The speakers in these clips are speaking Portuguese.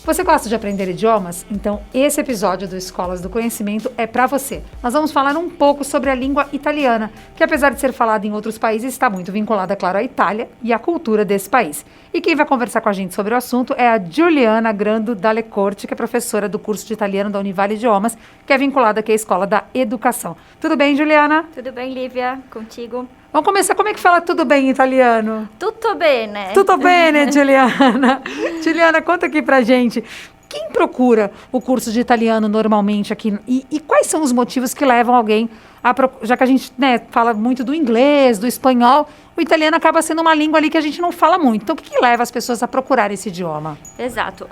Você gosta de aprender idiomas? Então esse episódio do Escolas do Conhecimento é para você. Nós vamos falar um pouco sobre a língua italiana, que apesar de ser falada em outros países, está muito vinculada, claro, à Itália e à cultura desse país. E quem vai conversar com a gente sobre o assunto é a Giuliana Grando Dalle Corti, que é professora do curso de italiano da Univale Idiomas, que é vinculada aqui à Escola da Educação. Tudo bem, Giuliana? Tudo bem, Lívia? Contigo? Vamos começar. Como é que fala tudo bem em italiano? Tutto bene. Tudo bene, Giuliana. Giuliana, conta aqui pra gente. Quem procura o curso de italiano normalmente aqui? E quais são os motivos que levam alguém a já que a gente fala muito do inglês, do espanhol, o italiano acaba sendo uma língua ali que a gente não fala muito. Então, o que leva as pessoas a procurar esse idioma? Exato.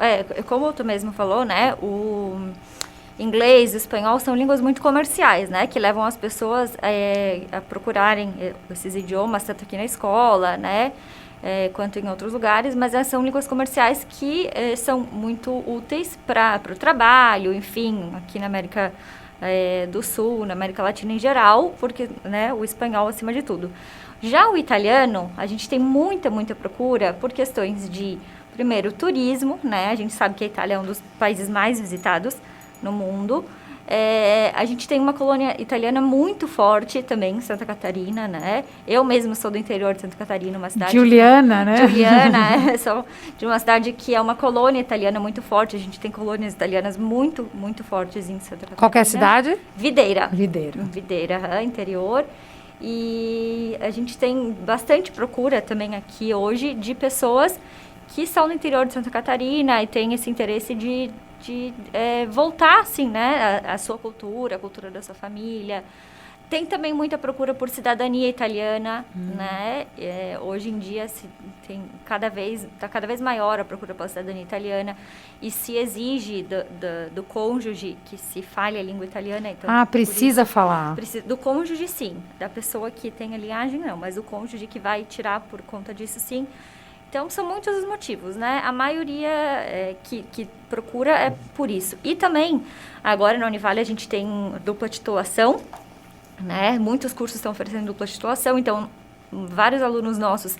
Como tu mesmo falou, né? O inglês e o espanhol são línguas muito comerciais, né? Que levam as pessoas a procurarem esses idiomas, tanto aqui na escola, né? Quanto em outros lugares, mas são línguas comerciais que são muito úteis para o trabalho, enfim, aqui na América do Sul, na América Latina em geral, porque o espanhol acima de tudo. Já o italiano, a gente tem muita procura por questões de, primeiro, turismo, né? A gente sabe que a Itália é um dos países mais visitados no mundo. A gente tem uma colônia italiana muito forte também em Santa Catarina, né? Eu mesma sou do interior de Santa Catarina, uma cidade... Juliana, né? Juliana, sou de uma cidade que é uma colônia italiana muito forte. A gente tem colônias italianas muito fortes em Santa Catarina. Qual que é a cidade? Videira. Videira, interior. E a gente tem bastante procura também aqui hoje de pessoas que estão no interior de Santa Catarina e têm esse interesse de voltar, assim, né, a sua cultura, a cultura da sua família. Tem também muita procura por cidadania italiana, né? Hoje em dia está cada vez maior a procura pela cidadania italiana e se exige do cônjuge que se fale a língua italiana. Então, precisa falar. Do cônjuge, sim. Da pessoa que tem a linhagem, não. Mas o cônjuge que vai tirar por conta disso, sim. Então, são muitos os motivos, né? A maioria que procura é por isso. E também, agora na Univale, a gente tem dupla titulação, né? Muitos cursos estão oferecendo dupla titulação, então, vários alunos nossos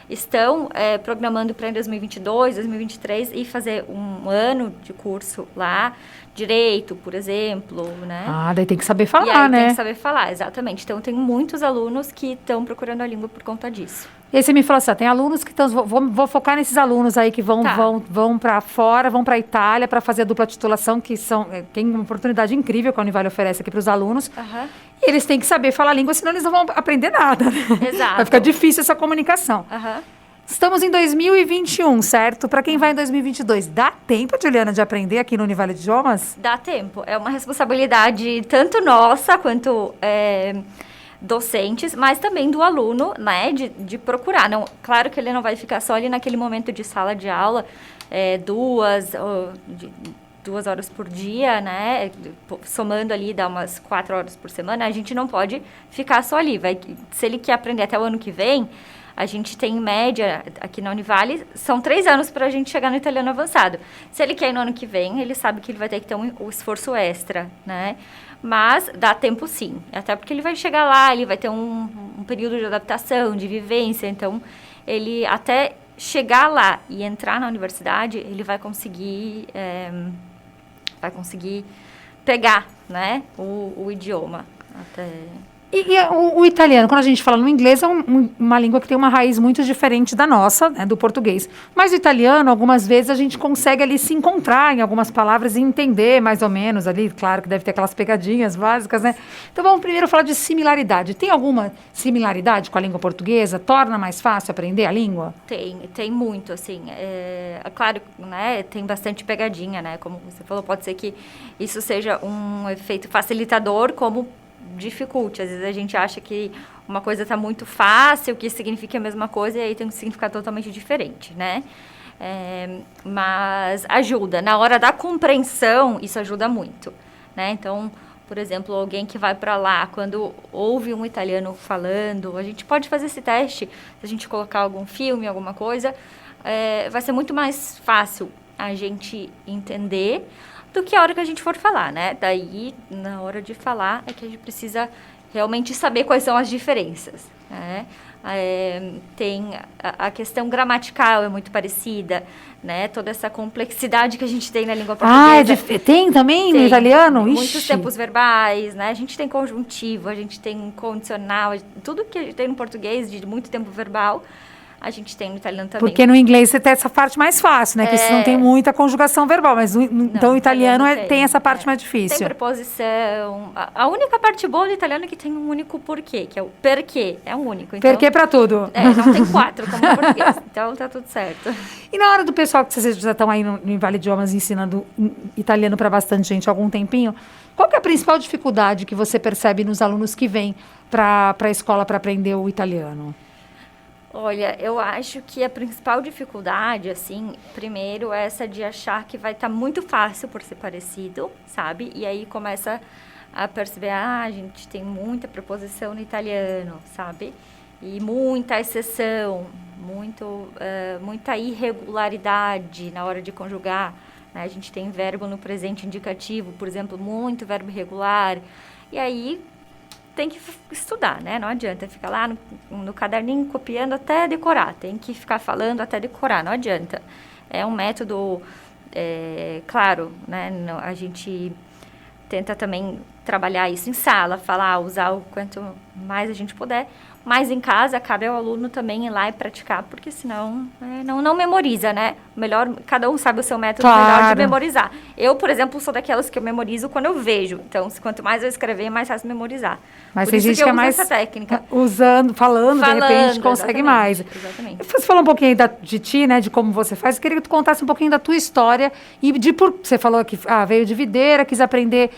estão programando para em 2022, 2023 e fazer um ano de curso lá, direito, por exemplo, né? Daí tem que saber falar, e aí né? Tem que saber falar, exatamente. Então, tem muitos alunos que estão procurando a língua por conta disso. E aí você me falou assim, tem alunos que estão... Vou focar nesses alunos aí que vão para fora, vão para a Itália para fazer a dupla titulação, que tem uma oportunidade incrível que a Univale oferece aqui para os alunos. Uhum. E eles têm que saber falar a língua, senão eles não vão aprender nada, né? Exato. Vai ficar difícil essa comunicação. Uhum. Estamos em 2021, certo? Para quem vai em 2022, dá tempo, Juliana, de aprender aqui no Univale Idiomas? Dá tempo. É uma responsabilidade tanto nossa quanto... docentes, mas também do aluno, né, de procurar. Não, claro que ele não vai ficar só ali naquele momento de sala de aula, 2 horas por dia, né, somando ali, dá umas 4 horas por semana, a gente não pode ficar só ali. Se ele quer aprender até o ano que vem, a gente tem em média, aqui na Univale, são 3 anos para a gente chegar no italiano avançado. Se ele quer ir no ano que vem, ele sabe que ele vai ter que ter um esforço extra, né? Mas dá tempo sim, até porque ele vai chegar lá, ele vai ter um período de adaptação, de vivência, então ele até chegar lá e entrar na universidade, ele vai conseguir pegar, né, o idioma até... E o italiano, quando a gente fala no inglês, é uma língua que tem uma raiz muito diferente da nossa, né, do português. Mas o italiano, algumas vezes, a gente consegue ali se encontrar em algumas palavras e entender mais ou menos ali. Claro que deve ter aquelas pegadinhas básicas, né? Então, vamos primeiro falar de similaridade. Tem alguma similaridade com a língua portuguesa? Torna mais fácil aprender a língua? Tem muito, assim. Claro, né, tem bastante pegadinha, né? Como você falou, pode ser que isso seja um efeito facilitador, como dificulte. Às vezes a gente acha que uma coisa está muito fácil, que significa a mesma coisa, e aí tem um significado totalmente diferente, né? Mas ajuda. Na hora da compreensão, isso ajuda muito, né? Então, por exemplo, alguém que vai para lá, quando ouve um italiano falando, a gente pode fazer esse teste, se a gente colocar algum filme, alguma coisa, vai ser muito mais fácil a gente entender do que a hora que a gente for falar, né? Daí, na hora de falar, é que a gente precisa realmente saber quais são as diferenças. né? Tem a questão gramatical é muito parecida, né? Toda essa complexidade que a gente tem na língua portuguesa. Tem também no italiano? Muitos tempos verbais, né? A gente tem conjuntivo, a gente tem condicional, tudo que tem no português de muito tempo verbal, a gente tem no italiano também. Porque no inglês você tem essa parte mais fácil, né? Que você não tem muita conjugação verbal, mas então o italiano tem essa parte mais difícil. Tem preposição. A única parte boa do italiano é que tem um único porquê, que é o perquê. É um único. Então, perquê pra tudo. Não tem 4, como no português. Então tá tudo certo. E na hora do pessoal que vocês já estão aí no Vale Idiomas ensinando italiano para bastante gente há algum tempinho, qual que é a principal dificuldade que você percebe nos alunos que vêm para a escola para aprender o italiano? Olha, eu acho que a principal dificuldade, assim, primeiro é essa de achar que vai estar muito fácil por ser parecido, sabe? E aí começa a perceber, a gente tem muita preposição no italiano, sabe? E muita exceção, muita irregularidade na hora de conjugar, né? A gente tem verbo no presente indicativo, por exemplo, muito verbo irregular. E aí tem que estudar, né? Não adianta ficar lá no caderninho copiando até decorar. Tem que ficar falando até decorar, não adianta. É um método, claro, né? A gente tenta também trabalhar isso em sala, usar o quanto mais a gente puder. Mas em casa, cabe ao aluno também ir lá e praticar, porque senão não memoriza, né? Melhor, cada um sabe o seu método melhor de memorizar. Eu, por exemplo, sou daquelas que eu memorizo quando eu vejo. Então, quanto mais eu escrever, mais fácil memorizar. Mas tem gente que é mais essa técnica. Falando, de repente, consegue mais. Exatamente. Você falou um pouquinho de ti, né? De como você faz. Eu queria que tu contasse um pouquinho da tua história e você falou que veio de Videira, quis aprender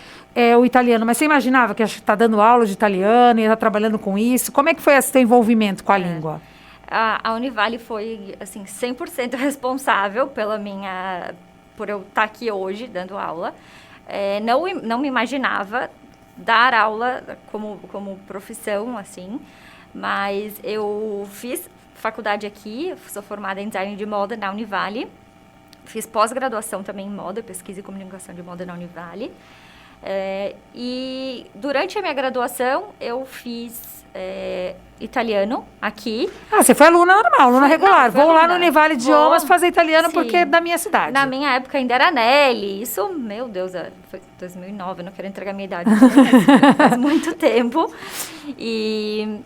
o italiano, mas você imaginava que está dando aula de italiano e está trabalhando com isso? Como é que foi esse teu envolvimento com a língua? A Univale foi, assim, 100% responsável por eu estar aqui hoje dando aula. Não me imaginava dar aula como profissão, assim, mas eu fiz faculdade aqui, sou formada em design de moda na Univale, fiz pós-graduação também em moda, pesquisa e comunicação de moda na Univale. E durante a minha graduação eu fiz italiano aqui. Você foi aluna normal, aluna regular. Vou lá no Univale Idiomas fazer italiano porque é da minha cidade. Na minha época ainda era Nelly. Isso, meu Deus, foi 2009, eu não quero entregar a minha idade, mas faz muito tempo. E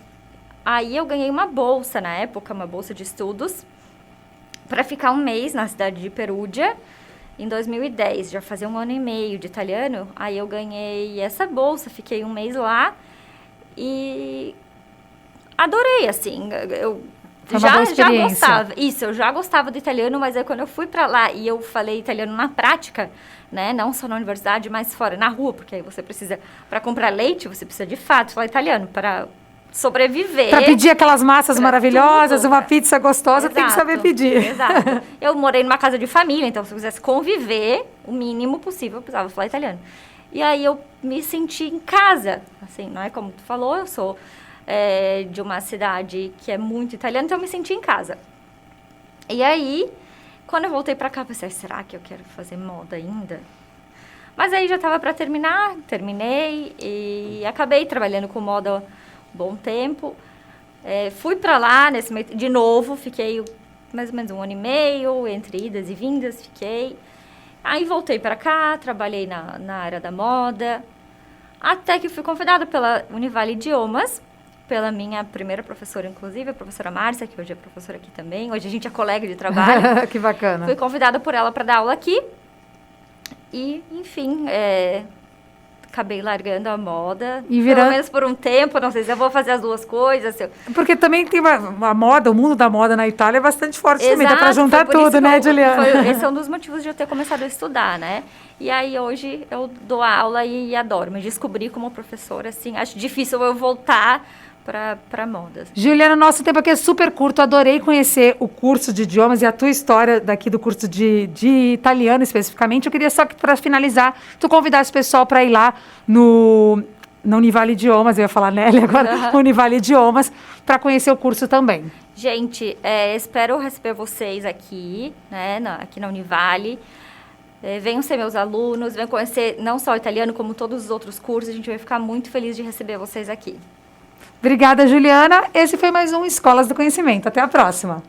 aí eu ganhei uma bolsa na época, uma bolsa de estudos, para ficar um mês na cidade de Perugia. Em 2010, já fazia 1 ano e meio de italiano, aí eu ganhei essa bolsa, fiquei um mês lá e adorei, assim, eu já gostava. Isso, eu já gostava do italiano, mas aí quando eu fui pra lá e eu falei italiano na prática, né, não só na universidade, mas fora, na rua, porque aí você precisa, para comprar leite, você precisa de fato falar italiano, para sobreviver. Para pedir aquelas massas maravilhosas, uma pizza gostosa, tem que saber pedir. Exato. Eu morei numa casa de família, então se eu quisesse conviver, o mínimo possível, eu precisava falar italiano. E aí eu me senti em casa, assim, não é como tu falou, eu sou de uma cidade que é muito italiana, então eu me senti em casa. E aí, quando eu voltei para cá, eu pensei, será que eu quero fazer moda ainda? Mas aí já estava para terminar, terminei e acabei trabalhando com moda bom tempo. Fui para lá de novo, fiquei mais ou menos 1 ano e meio, entre idas e vindas, fiquei. Aí voltei para cá, trabalhei na área da moda, até que fui convidada pela Univale Idiomas, pela minha primeira professora, inclusive, a professora Márcia, que hoje é professora aqui também. Hoje a gente é colega de trabalho. Que bacana. Fui convidada por ela para dar aula aqui. E, enfim, acabei largando a moda, pelo menos por um tempo, não sei se eu vou fazer as duas coisas. Porque também tem a moda, o mundo da moda na Itália é bastante forte também, dá para juntar tudo, né, Juliana? Esse é um dos motivos de eu ter começado a estudar, né? E aí hoje eu dou aula e adoro, me descobri como professora, assim, acho difícil eu voltar para modas. Juliana, nosso tempo aqui é super curto, adorei conhecer o curso de idiomas e a tua história daqui do curso de italiano especificamente. Eu queria só que, para finalizar, tu convidasse o pessoal para ir lá na Univale Idiomas, eu ia falar Nelly agora, Univale Idiomas, para conhecer o curso também. Gente, espero receber vocês aqui, né, aqui na Univale. Venham ser meus alunos, venham conhecer não só o italiano, como todos os outros cursos. A gente vai ficar muito feliz de receber vocês aqui. Obrigada, Juliana. Esse foi mais um Escolas do Conhecimento. Até a próxima.